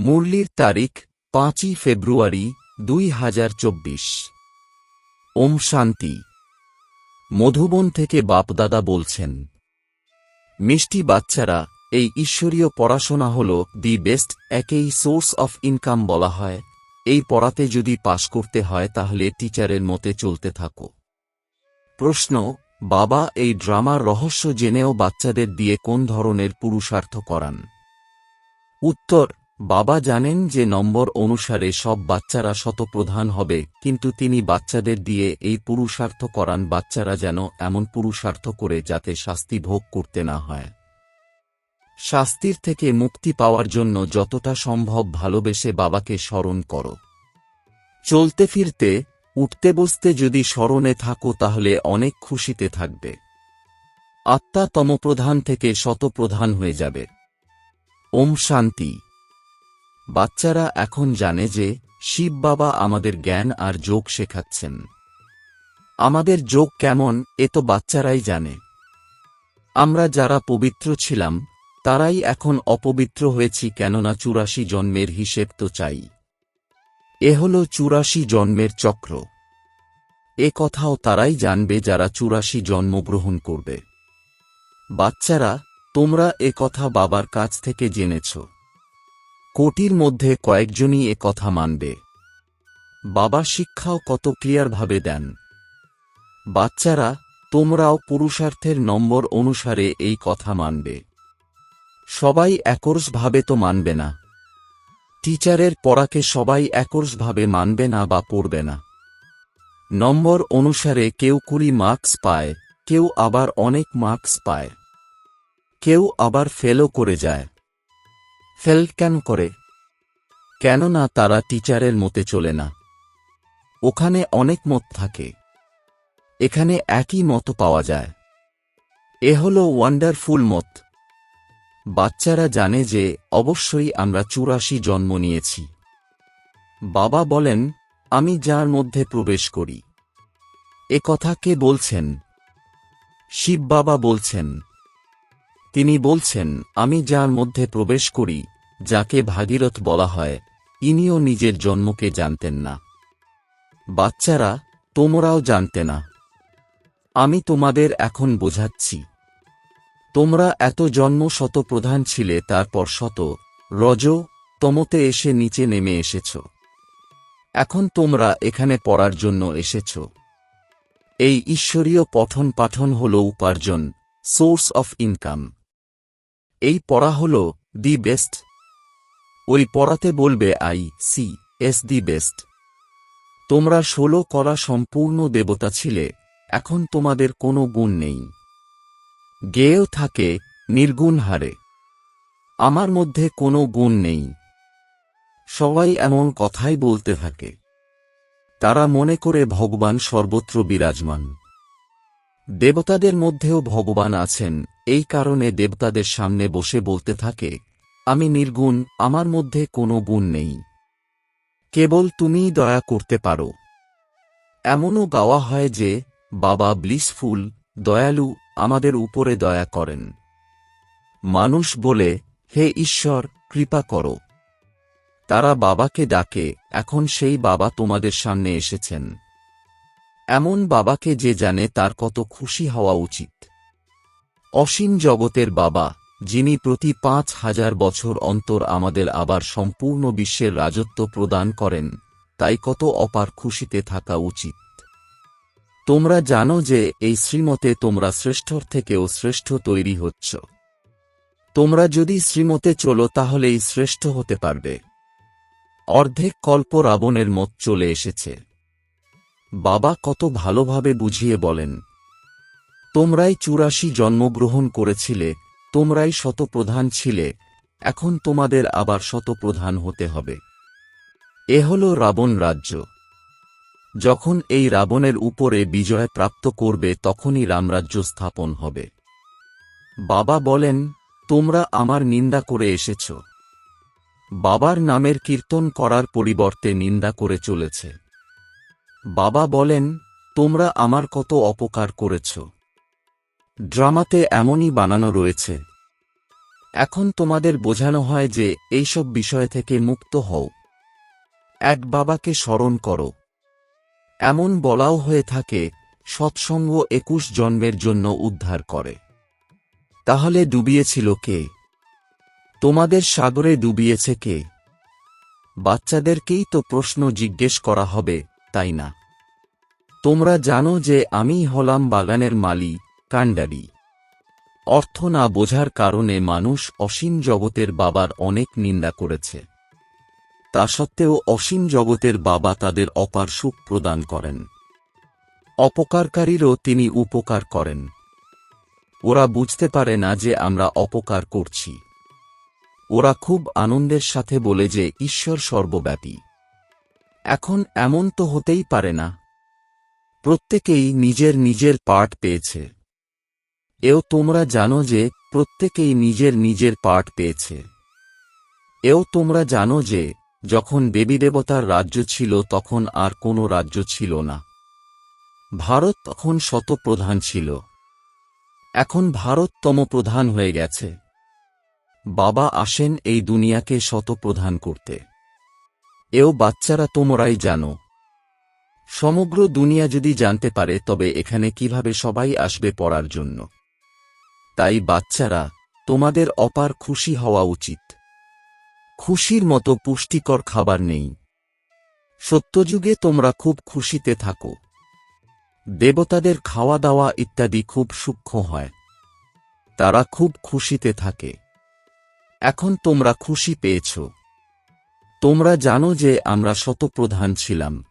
মুরলির তারিখ ৫ই ফেব্রুয়ারি ২০২৪। ওম শান্তি। মধুবন থেকে বাপদাদা বলছেন, মিষ্টি বাচ্চারা, এই ঈশ্বরীয় পড়াশোনা হল দি বেস্ট, একেই সোর্স অফ ইনকাম বলা হয়। এই পড়াতে যদি পাশ করতে হয় তাহলে টিচারের মতে চলতে থাকো। প্রশ্ন, বাবা এই ড্রামার রহস্য জেনেও বাচ্চাদের দিয়ে কোন ধরনের পুরুষার্থ করান? উত্তর, বাবা জানেন যে নম্বর অনুসারে সব বাচ্চারা শতপ্রধান হবে, কিন্তু তিনি বাচ্চাদের দিয়ে এই পুরুষার্থ করান বাচ্চারা যেন এমন পুরুষার্থ করে যাতে শাস্তি ভোগ করতে না হয়। শাস্তির থেকে মুক্তি পাওয়ার জন্য যতটা সম্ভব ভালোবেসে বাবাকে স্মরণ করো। চলতে ফিরতে, উঠতে বসতে যদি স্মরণে থাকো তাহলে অনেক খুশিতে থাকবে। আত্মা তমপ্রধান থেকে শতপ্রধান হয়ে যাবে। ওম শান্তি। বাচ্চারা এখন জানে যে শিব বাবা আমাদের জ্ঞান আর যোগ শেখাচ্ছেন। আমাদের যোগ কেমন এ তো বাচ্চারাই জানে। আমরা যারা পবিত্র ছিলাম তারাই এখন অপবিত্র হয়েছি, কেননা ৮৪ জন্মের হিসেব তো চাই। এ হল ৮৪ জন্মের চক্র। এ কথাও তারাই জানবে যারা ৮৪ জন্মগ্রহণ করবে। বাচ্চারা, তোমরা এ কথা বাবার কাছ থেকে জেনেছ। কোটির মধ্যে কয়েকজনই এ কথা মানবে। বাবা শিক্ষাও কত ক্লিয়ারভাবে দেন। বাচ্চারা, তোমরাও পুরুষার্থের নম্বর অনুসারে এই কথা মানবে। সবাই একরসভাবে তো মানবে না। টিচারের পড়াকে সবাই একরসভাবে মানবে না বা পড়বে না। নম্বর অনুসারে কেউ ২০ মার্কস পায়, কেউ আবার অনেক মার্কস পায়, কেউ আবার ফেলও করে যায়। ফেল কেন করে? কেননা তারা টিচারের মতে চলে না। ওখানে অনেক মত থাকে, এখানে একই মত পাওয়া যায়। এ হল ওয়ান্ডারফুল মত। বাচ্চারা জানে যে অবশ্যই আমরা ৮৪ জন্ম নিয়েছি। বাবা বলেন, আমি যার মধ্যে প্রবেশ করি। এ কথা কে বলছেন? শিব বাবা বলছেন। তিনি বলছেন, আমি যার মধ্যে প্রবেশ করি, যাকে ভাগীরথ বলা হয়, ইনিও নিজের জন্মকে জানতেন না। বাচ্চারা, তোমরাও জানতে না। আমি তোমাদের এখন বোঝাচ্ছি। তোমরা এত জন্ম শতপ্রধান ছিলে, তারপর শত, রজ, তমতে এসে নিচে নেমে এসেছ। এখন তোমরা এখানে পড়ার জন্য এসেছ। এই ঈশ্বরীয় পঠন পাঠন হল উপার্জন, সোর্স অফ ইনকাম। এই পড়া হল দি বেস্ট। ওই পড়াতে বলবে I C S the best. তোমরা ১৬ কলা সম্পূর্ণ দেবতা ছিলে, এখন তোমাদের কোনো গুণ নেই। জ্ঞেয় থাকে নির্গুণ হারে। আমার মধ্যে কোনো গুণ নেই। সবাই এমন কথাই বলতে থাকে। তারা মনে করে ভগবান সর্বত্র বিরাজমান। দেবতাদের মধ্যেও ভগবান আছেন, এই কারণে দেবতাদের সামনে বসে বলতে থাকে, আমি নির্গুণ, আমার মধ্যে কোনো গুণ নেই। কেবল তুমিই দয়া করতে পারো। এমনও গাওয়া হয় যে বাবা ব্লিসফুল, দয়ালু, আমাদের উপরে দয়া করেন। মানুষ বলে, হে ঈশ্বর, কৃপা করো। তারা বাবাকে ডাকে, এখন সেই বাবা তোমাদের সামনে এসেছেন। এমন বাবাকে যে জানে তার কত খুশি হওয়া উচিত। অসীম জগতের বাবা, যিনি প্রতি ৫,০০০ বছর অন্তর আমাদের আবার সম্পূর্ণ বিশ্বের রাজত্ব প্রদান করেন, তাই কত অপার খুশিতে থাকা উচিত। তোমরা জানো যে এই শ্রীমতে তোমরা শ্রেষ্ঠর থেকেও শ্রেষ্ঠ তৈরি হচ্ছ। তোমরা যদি শ্রীমতে চলো তাহলেই শ্রেষ্ঠ হতে পারবে। অর্ধেক কল্প রাবণের মত চলে এসেছে। বাবা কত ভালোভাবে বুঝিয়ে বলেন, তোমরাই ৮৪ জন্মগ্রহণ করেছিলে, তোমরাই শতপ্রধান ছিলে, এখন তোমাদের আবার শতপ্রধান হতে হবে। এ হল রাবণ রাজ্য। যখন এই রাবণের উপরে বিজয় প্রাপ্ত করবে তখনই রামরাজ্য স্থাপন হবে। বাবা বলেন, তোমরা আমার নিন্দা করে এসেছ। বাবার নামের কীর্তন করার পরিবর্তে নিন্দা করে চলেছে। বাবা বলেন, তোমরা আমার কত অপকার করেছ। ড্রামাতে এমনই বানানো রয়েছে। এখন তোমাদের বোঝানো হয় যে এইসব বিষয় থেকে মুক্ত হও, এক বাবাকে স্মরণ করো। এমন বলাও হয়ে থাকে, সৎসঙ্গ 21 জন্মের জন্য উদ্ধার করে। তাহলে ডুবিয়েছিল কে? তোমাদের সাগরে ডুবিয়েছে কে? বাচ্চাদেরকেই তো প্রশ্ন জিজ্ঞেস করা হবে, তাই না? তোমরা জানো যে আমি হলাম বাগানের মালি, কাণ্ডারি। অর্থ না বোঝার কারণে মানুষ অসীম জগতের বাবার অনেক নিন্দা করেছে। তা সত্ত্বেও অসীম জগতের বাবা তাদের অপার সুখ প্রদান করেন। অপকারকারীরও তিনি উপকার করেন। ওরা বুঝতে পারে না যে আমরা অপকার করছি। ওরা খুব আনন্দের সাথে বলে যে ঈশ্বর সর্বব্যাপী। এখন এমন তো হতেই পারে না। প্রত্যেকেই নিজের নিজের পার্ট পেয়েছে। এও তোমরা জানো যে প্রত্যেকেই নিজের নিজের পার্ট পেয়েছে। এও তোমরা জানো যে যখন দেবীদেবতার রাজ্য ছিল তখন আর কোনো রাজ্য ছিল না। ভারত তখন শতপ্রধান ছিল। এখন ভারত তমপ্রধান হয়ে গেছে। বাবা আসেন এই দুনিয়াকে শতপ্রধান করতে। এও বাচ্চারা তোমরাই জানো। সমগ্র দুনিয়া যদি জানতে পারে তবে এখানে কিভাবে সবাই আসবে পড়ার জন্য। তাই বাচ্চারা, তোমাদের অপার খুশি হওয়া উচিত। খুশির মতো পুষ্টিকর খাবার নেই। সত্যযুগে তোমরা খুব খুশিতে থাকো। দেবতাদের খাওয়া দাওয়া ইত্যাদি খুব সূক্ষ্ম হয়। তারা খুব খুশিতে থাকে। এখন তোমরা খুশি পেয়েছ। তোমরা জানো যে আমরা শতপ্রধান ছিলাম।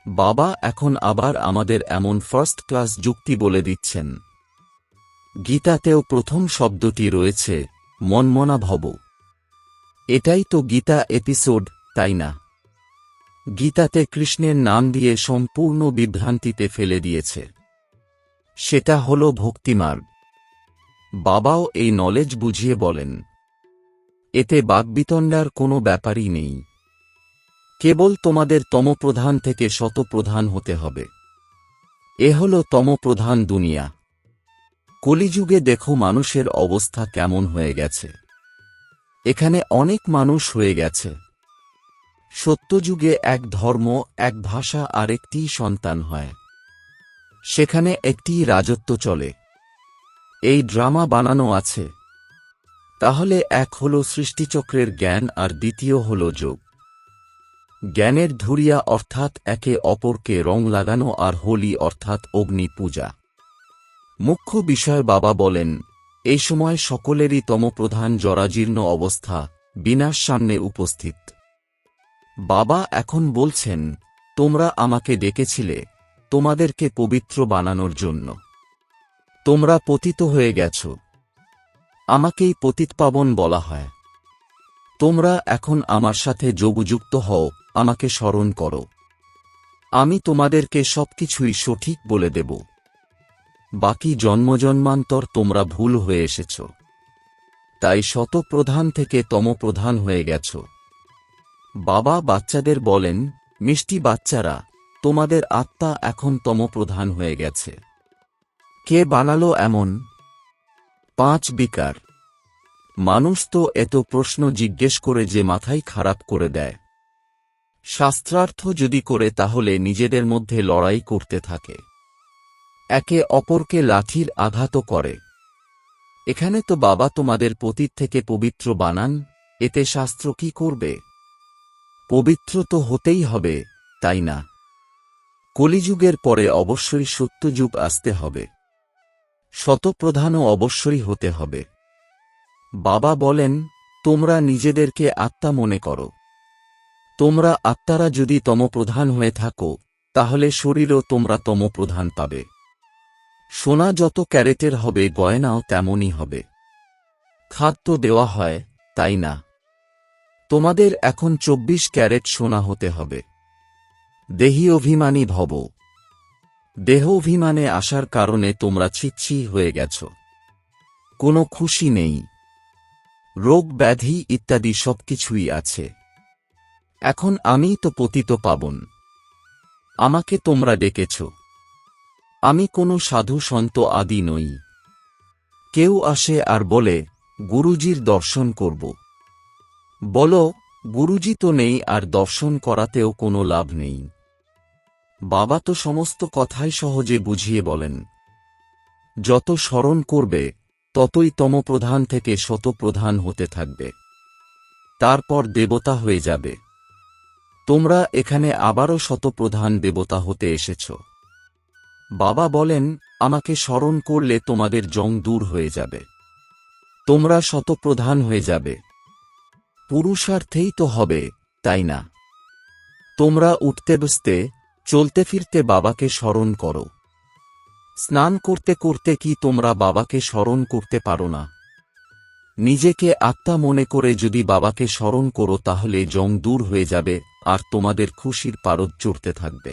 বাবা এখন আবার আমাদের এমন ফার্স্ট ক্লাস যুক্তি বলে দিচ্ছেন। গীতাতেও প্রথম শব্দটি রয়েছে, মনমনা ভব। এটাই তো গীতা এপিসোড, তাই না? গীতাতে কৃষ্ণের নাম দিয়ে সম্পূর্ণ বিভ্রান্তিতে ফেলে দিয়েছে। সেটা হল ভক্তিমার্গ। বাবাও এই নলেজ বুঝিয়ে বলেন। এতে বাগ্বিতণ্ডার কোনো ব্যাপারই নেই। কেবল তোমাদের তমপ্রধান থেকে শতপ্রধান হতে হবে। এ হল তমপ্রধান দুনিয়া। কলিযুগে দেখো মানুষের অবস্থা কেমন হয়ে গেছে। এখানে অনেক মানুষ হয়ে গেছে। সত্যযুগে এক ধর্ম, এক ভাষা আর একটিই সন্তান হয়। সেখানে একটিই রাজত্ব চলে। এই ড্রামা বানানো আছে। তাহলে এক হল সৃষ্টিচক্রের জ্ঞান আর দ্বিতীয় হল যোগ। জ্ঞানের ধুরিয়া অর্থাৎ একে অপরকে রং লাগানো আর হোলি অর্থাৎ অগ্নি পূজা। মুখ্য বিষয় বাবা বলেন, এই সময় সকলেরই তমপ্রধান জরাজীর্ণ অবস্থা বিনাশ সামনে উপস্থিত। বাবা এখন বলছেন, তোমরা আমাকে ডেকেছিলে তোমাদেরকে পবিত্র বানানোর জন্য। তোমরা পতিত হয়ে গেছ। আমাকেই পতিতপাবন বলা হয়। তোমরা এখন আমার সাথে যোগযুক্ত হও, আমাকে স্মরণ করো। আমি তোমাদেরকে সবকিছুই সঠিক বলে দেব। বাকি জন্মজন্মান্তর তোমরা ভুল হয়ে এসেছ। তাই শতপ্রধান থেকে তমপ্রধান হয়ে গেছ। বাবা বাচ্চাদের বলেন, মিষ্টি বাচ্চারা, তোমাদের আত্মা এখন তমপ্রধান হয়ে গেছে। কে বানালো এমন? 5 বিকার। মানুষ তো এত প্রশ্ন জিজ্ঞেস করে যে মাথাই খারাপ করে দেয়। শাস্ত্রার্থ যদি করে তাহলে নিজেদের মধ্যে লড়াই করতে থাকে। একে অপরকে লাঠির আঘাত করে। এখানে তো বাবা তোমাদের পতিত থেকে পবিত্র বানান, এতে শাস্ত্র কি করবে? পবিত্র তো হতেই হবে, তাই না? কলিযুগের পরে অবশ্যই সত্যযুগ আসতে হবে। শতপ্রধানও অবশ্যই হতে হবে। বাবা বলেন, তোমরা নিজেদেরকে আত্মা মনে করো। তোমরা আত্মারা যদি তমপ্রধান হয়ে থাকো, তাহলে শরীরও তোমরা তমপ্রধান পাবে। সোনা যত ক্যারেটের হবে গয়নাও তেমনই হবে। খাদ্য দেওয়া হয়, তাই না? তোমাদের এখন 24 ক্যারেট সোনা হতে হবে। দেহি অভিমানী ভব। দেহ অভিমানে আসার কারণে তোমরা ছিচ্ছি হয়ে গেছ। কোনো খুশি নেই। রোগ ব্যাধি ইত্যাদি সবকিছুই আছে। এখন আমি তো পতিত পাবন। আমাকে তোমরা ডেকেছ। আমি কোনো সাধু সন্ত আদি নই। কেউ আসে আর বলে, গুরুজির দর্শন করব। বলো, গুরুজি তো নেই আর দর্শন করাতেও কোনো লাভ নেই। বাবা তো সমস্ত কথাই সহজে বুঝিয়ে বলেন। যত স্মরণ করবে ততই তমপ্রধান থেকে শতপ্রধান হতে থাকবে, তারপর দেবতা হয়ে যাবে। তোমরা এখানে আবারও শতপ্রধান দেবতা হতে এসেছ। বাবা বলেন, আমাকে স্মরণ করলে তোমাদের জং দূর হয়ে যাবে, তোমরা শতপ্রধান হয়ে যাবে। পুরুষার্থেই তো হবে, তাই না? তোমরা উঠতে বসতে, চলতে ফিরতে বাবাকে স্মরণ করো। স্নান করতে করতে কি তোমরা বাবাকে স্মরণ করতে পারো না? নিজেকে আত্মা মনে করে যদি বাবাকে স্মরণ করো তাহলে জং দূর হয়ে যাবে আর তোমাদের খুশির পারদ চড়তে থাকবে।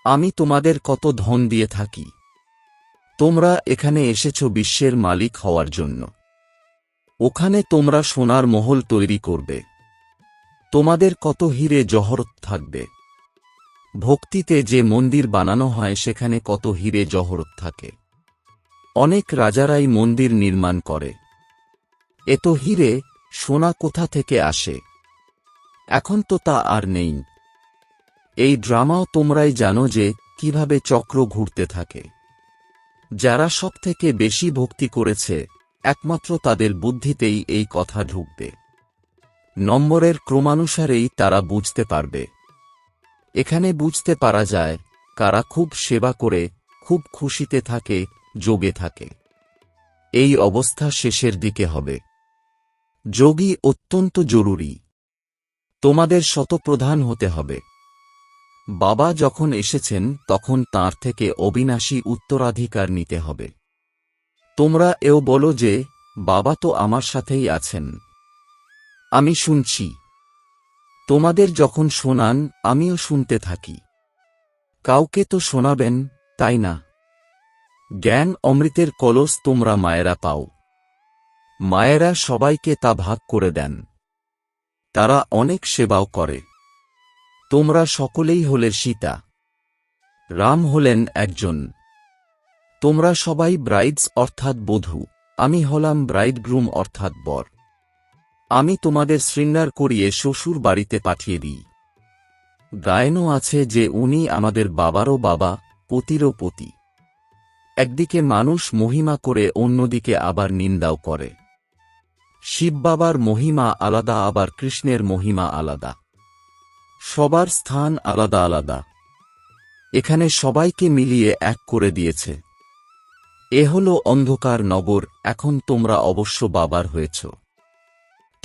আমি তোমাদের কত ধন দিয়ে থাকি। তোমরা এখানে এসেছ বিশ্বের মালিক হওয়ার জন্য। ওখানে তোমরা সোনার মহল তৈরি করবে। তোমাদের কত হীরে জহরত থাকবে। ভক্তিতে যে মন্দির বানানো হয় সেখানে কত হীরে জহরত থাকে। অনেক রাজারাই মন্দির নির্মাণ করে। এত হীরে সোনা কোথা থেকে আসে? এখন তো তা আর নেই। এই ড্রামাও তোমরাই জানো যে কিভাবে চক্র ঘুরতে থাকে। যারা সবথেকে বেশি ভক্তি করেছে একমাত্র তাদের বুদ্ধিতেই এই কথা ঢুকবে। নম্বরের ক্রমানুসারেই তারা বুঝতে পারবে। এখানে বুঝতে পারা যায় কারা খুব সেবা করে, খুব খুশিতে থাকে, যোগে থাকে। এই অবস্থা শেষের দিকে হবে। যোগী অত্যন্ত জরুরি। তোমাদের শতপ্রধান হতে হবে। বাবা যখন এসেছেন তখন তাঁর থেকে অবিনাশী উত্তরাধিকার নিতে হবে। তোমরা এও বলো যে বাবা তো আমার সাথেই আছেন, আমি শুনছি। তোমাদের যখন শোনান আমিও শুনতে থাকি। কাউকে তো শোনাবেন, তাই না? জ্ঞান অমৃতের কলস তোমরা মায়েরা পাও। মায়েরা সবাইকে তা ভাগ করে দেন। তারা অনেক সেবাও করে। তোমরা সকলেই হলে সীতা, রাম হলেন একজন। তোমরা সবাই ব্রাইডস অর্থাৎ বধূ, আমি হলাম ব্রাইডগ্রুম অর্থাৎ বর। আমি তোমাদের শৃঙ্গার করিয়ে শ্বশুর বাড়িতে পাঠিয়ে দিই। গায়নও আছে যে উনি আমাদের বাবারও বাবা, পতিরও পতি। একদিকে মানুষ মহিমা করে অন্যদিকে আবার নিন্দাও করে। শিব বাবার মহিমা আলাদা, আবার কৃষ্ণের মহিমা আলাদা। সবার স্থান আলাদা আলাদা। এখানে সবাইকে মিলিয়ে এক করে দিয়েছে। এ হল অন্ধকার নগর। এখন তোমরা অবশ্য বাবার হয়েছ।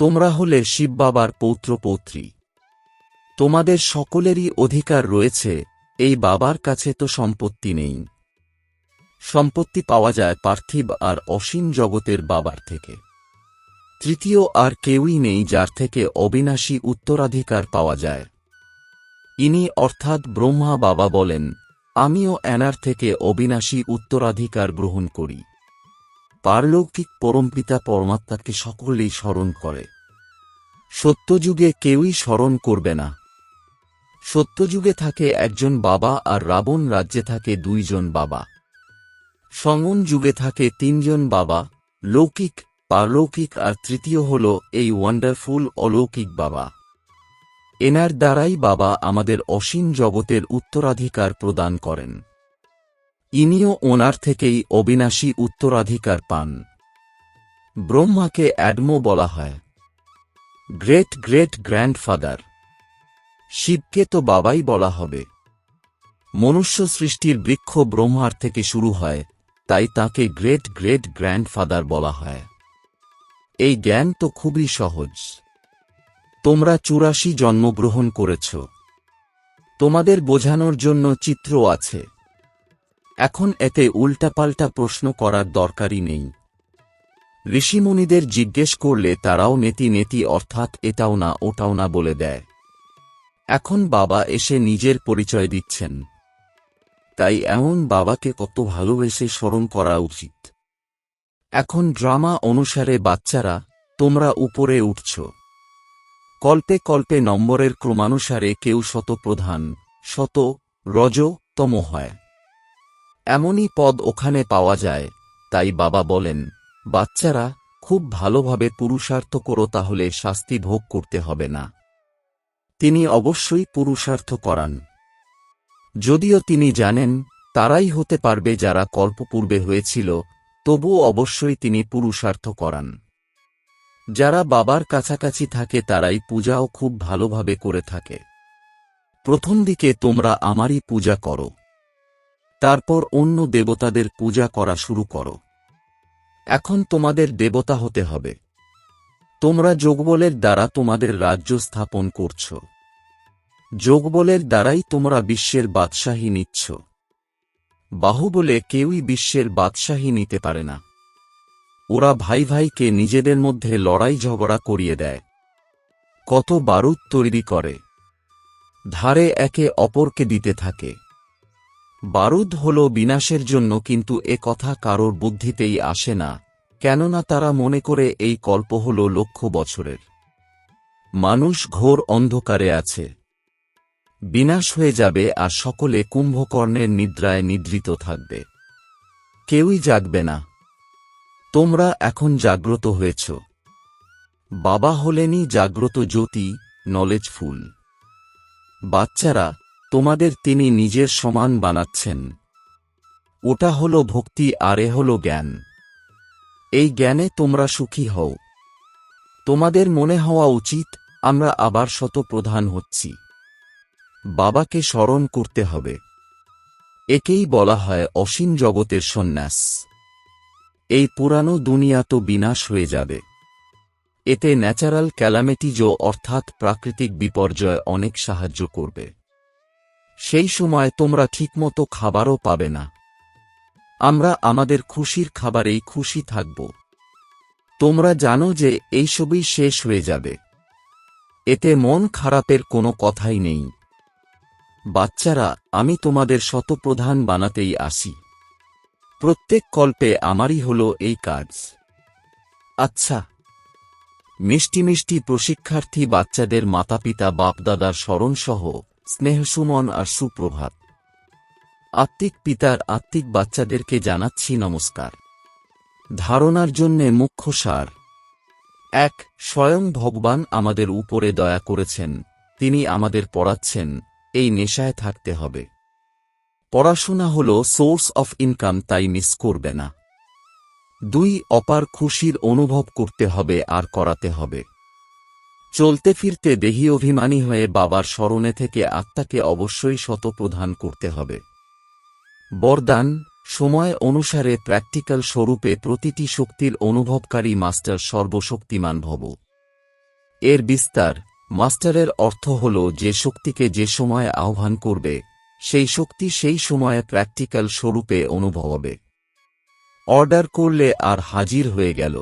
তোমরা হলে শিব বাবার পৌত্র পৌত্রী। তোমাদের সকলেরই অধিকার রয়েছে। এই বাবার কাছে তো সম্পত্তি নেই। সম্পত্তি পাওয়া যায় পার্থিব আর অসীম জগতের বাবার থেকে। তৃতীয় আর কেউই নেই যার থেকে অবিনাশী উত্তরাধিকার পাওয়া যায়। ইনি অর্থাৎ ব্রহ্মা বাবা বলেন, আমিও এনার থেকে অবিনাশী উত্তরাধিকার গ্রহণ করি। পারলৌকিক পরমপিতা পরমাত্মাকে সকলেই স্মরণ করে। সত্যযুগে কেউই স্মরণ করবে না। সত্যযুগে থাকে একজন বাবা আর রাবণ রাজ্যে থাকে দুইজন বাবা। সঙ্গম যুগে থাকে তিনজন বাবা, লৌকিক, পারলৌকিক আর তৃতীয় হল এই ওয়ান্ডারফুল অলৌকিক বাবা। এনার দ্বারাই বাবা আমাদের অসীম জগতের উত্তরাধিকার প্রদান করেন। ইনিও ওনার থেকেই অবিনাশী উত্তরাধিকার পান। ব্রহ্মাকে অ্যাডমো বলা হয়, গ্রেট গ্রেট গ্র্যান্ডফাদার। শিবকে তো বাবাই বলা হবে। মনুষ্য সৃষ্টির বৃক্ষ ব্রহ্মার থেকে শুরু হয়, তাই তাকে গ্রেট গ্রেট গ্র্যান্ডফাদার বলা হয়। এই জ্ঞান তো খুবই সহজ। তোমরা ৮৪ জন্মগ্রহণ করেছ। তোমাদের বোঝানোর জন্য চিত্র আছে। এখন এতে উল্টাপাল্টা প্রশ্ন করার দরকারই নেই। ঋষিমুনিদের জিজ্ঞেস করলে তারাও নেতি নেতি অর্থাৎ এটাও না ওটাও না বলে দেয়। এখন বাবা এসে নিজের পরিচয় দিচ্ছেন। তাই এমন বাবাকে কত ভালোবেসে স্মরণ করা উচিত। এখন ড্রামা অনুসারে বাচ্চারা, তোমরা উপরে উঠছ। কল্পে কল্পে নম্বরের ক্রমানুসারে কেউ শতপ্রধান, শত, রজ, তম হয়। এমনই পদ ওখানে পাওয়া যায়। তাই বাবা বলেন, বাচ্চারা, খুব ভালোভাবে পুরুষার্থ করো, তাহলে শাস্তি ভোগ করতে হবে না। তিনি অবশ্যই পুরুষার্থ করান। যদিও তিনি জানেন তারাই হতে পারবে যারা কল্পপূর্বে হয়েছিল, তবুও অবশ্যই তিনি পুরুষার্থ করান। যারা বাবার কাছাকাছি থাকে তারাই পূজাও খুব ভালোভাবে করে থাকে। প্রথম দিকে তোমরা আমারই পূজা করো, তারপর অন্য দেবতাদের পূজা করা শুরু করো। এখন তোমাদের দেবতা হতে হবে। তোমরা যোগবলের দ্বারা তোমাদের রাজ্য স্থাপন করছ। যোগবলের দ্বারাই তোমরা বিশ্বের বাদশাহী নিচ্ছ। বাহুবলে কেউই বিশ্বের বাদশাহী নিতে পারে না। ওরা ভাই ভাইকে নিজেদের মধ্যে লড়াই ঝগড়া করিয়ে দেয়, কত বারুদ তৈরি করে, ধারে একে অপরকে দিতে থাকে। বারুদ হল বিনাশের জন্য, কিন্তু এ কথা কারোর বুদ্ধিতেই আসে না, কেননা তারা মনে করে এই কল্প হল লক্ষ বছরের। মানুষ ঘোর অন্ধকারে আছে, বিনাশ হয়ে যাবে, আর সকলে কুম্ভকর্ণের নিদ্রায় নিদ্রিত থাকবে, কেউই জাগবে না। তোমরা এখন জাগ্রত হয়েছ। বাবা হলেনই জাগ্রত জ্যোতি, নলেজফুল। বাচ্চারা, তোমাদের তিনি নিজের সমান বানাচ্ছেন। ওটা হল ভক্তি আর এ হল জ্ঞান। এই জ্ঞানে তোমরা সুখী হও। তোমাদের মনে হওয়া উচিত আমরা আবার শতপ্রধান হচ্ছি। বাবাকে স্মরণ করতে হবে। একেই বলা হয় অসীম জগতের সন্ন্যাস। এই পুরানো দুনিয়া তো বিনাশ হয়ে যাবে। এতে ন্যাচারাল ক্যালামিটিজ অর্থাৎ প্রাকৃতিক বিপর্যয় অনেক সাহায্য করবে। সেই সময় তোমরা ঠিকমতো খাবারও পাবে না। আমরা আমাদের খুশির খাবারেই খুশি থাকব। তোমরা জানো যে এইসবই শেষ হয়ে যাবে। এতে মন খারাপের কোনো কথাই নেই। বাচ্চারা, আমি তোমাদের শতপ্রধান বানাতেই আসি। প্রত্যেক কল্পে আমারই হল এই কাজ। আচ্ছা, মিষ্টি মিষ্টি প্রশিক্ষার্থী বাচ্চাদের মাতাপিতা বাপদাদার স্মরণসহ স্নেহসুমন আর সুপ্রভাত। আত্মিক পিতার আত্মিক বাচ্চাদেরকে জানাচ্ছি নমস্কার। ধারণার জন্যে মুখ্য সার। ১. স্বয়ং ভগবান আমাদের উপরে দয়া করেছেন, তিনি আমাদের পড়াচ্ছেন, এই নেশায় থাকতে হবে। পড়াশোনা হল সোর্স অফ ইনকাম, তাই মিস করবে না। ২. অপার খুশির অনুভব করতে হবে আর করাতে হবে। চলতে ফিরতে দেহী অভিমানী হয়ে বাবার স্মরণে থেকে আত্মাকে অবশ্যই শতপ্রধান করতে হবে। বরদান, সময় অনুসারে প্র্যাকটিক্যাল স্বরূপে প্রতিটি শক্তির অনুভবকারী মাস্টার সর্বশক্তিমান ভব। এর বিস্তার, মাস্টারের অর্থ হল যে শক্তিকে যে সময়ে আহ্বান করবে, সেই শক্তি সেই সময়ে প্র্যাকটিক্যাল স্বরূপে অনুভব হবে। অর্ডার করলে আর হাজির হয়ে গেল।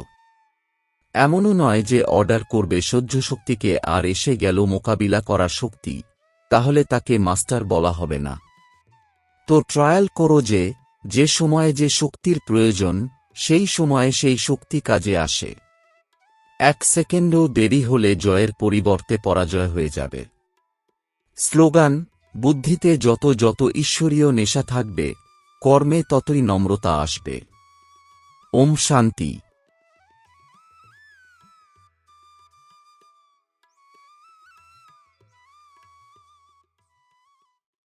এমনও নয় যে অর্ডার করবে সহ্য শক্তিকে আর এসে গেল মোকাবিলা করার শক্তি, তাহলে তাকে মাস্টার বলা হবে না। তো ট্রায়াল করো যে যে সময়ে যে শক্তির প্রয়োজন, সেই সময়ে সেই শক্তি কাজে আসে। ১ সেকেন্ডও দেরি হলে জয়ের পরিবর্তে পরাজয় হয়ে যাবে। স্লোগান, বুদ্ধিতে যত যত ঈশ্বরীয় নেশা থাকবে, কর্মে ততই নম্রতা আসবে। ওম শান্তি।